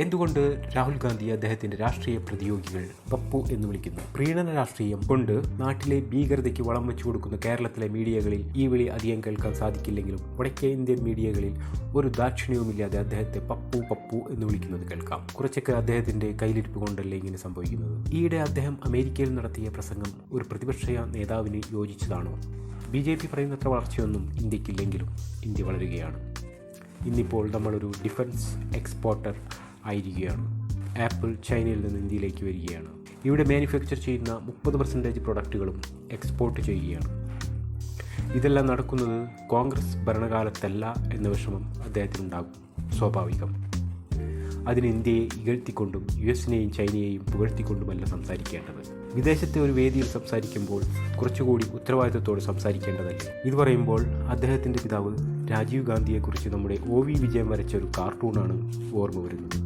എന്തുകൊണ്ട് രാഹുൽ ഗാന്ധി അദ്ദേഹത്തിന്റെ രാഷ്ട്രീയ പ്രതിയോഗികൾ പപ്പു എന്ന് വിളിക്കുന്നു? പ്രീണന രാഷ്ട്രീയം കൊണ്ട് നാട്ടിലെ ഭീകരതയ്ക്ക് വളം വെച്ചു കൊടുക്കുന്ന കേരളത്തിലെ മീഡിയകളിൽ ഈ വിളി അധികം കേൾക്കാൻ സാധിക്കില്ലെങ്കിലും വടക്കേ ഇന്ത്യൻ മീഡിയകളിൽ ഒരു ദാക്ഷിണ്യവുമില്ലാതെ അദ്ദേഹത്തെ പപ്പു പപ്പു എന്ന് വിളിക്കുന്നത് കേൾക്കാം. കുറച്ചൊക്കെ അദ്ദേഹത്തിന്റെ കയ്യിലിരിപ്പ് കൊണ്ടല്ലേ ഇങ്ങനെ സംഭവിക്കുന്നത്? ഈയിടെ അദ്ദേഹം അമേരിക്കയിൽ നടത്തിയ പ്രസംഗം ഒരു പ്രതിപക്ഷ നേതാവിന് യോജിച്ചതാണോ? BJP പറയുന്നത്ര വളർച്ചയൊന്നും ഇന്ത്യക്കില്ലെങ്കിലും ഇന്ത്യ വളരുകയാണ്. ഇന്നിപ്പോൾ നമ്മളൊരു ഡിഫൻസ് എക്സ്പോർട്ടർ ആയിരിക്കുകയാണ്. ആപ്പിൾ ചൈനയിൽ നിന്ന് ഇന്ത്യയിലേക്ക് വരികയാണ്. ഇവിടെ മാനുഫാക്ചർ ചെയ്യുന്ന 30% പ്രൊഡക്റ്റുകളും എക്സ്പോർട്ട് ചെയ്യുകയാണ്. ഇതെല്ലാം നടക്കുന്നത് കോൺഗ്രസ് ഭരണകാലത്തല്ല എന്ന വിഷമം അദ്ദേഹത്തിനുണ്ടാകും, സ്വാഭാവികം. അതിന് ഇന്ത്യയെ ഇകഴ്ത്തിക്കൊണ്ടും US-നെയും ചൈനയെയും പുകഴ്ത്തിക്കൊണ്ടുമല്ല സംസാരിക്കേണ്ടത്. വിദേശത്തെ ഒരു വേദിയിൽ സംസാരിക്കുമ്പോൾ കുറച്ചുകൂടി ഉത്തരവാദിത്വത്തോടെ സംസാരിക്കേണ്ടതല്ലേ? ഇത് പറയുമ്പോൾ അദ്ദേഹത്തിൻ്റെ പിതാവ് രാജീവ് ഗാന്ധിയെക്കുറിച്ച് നമ്മുടെ OV വിജയൻ വരച്ച ഒരു കാർട്ടൂണാണ് ഓർമ്മ വരുന്നത്.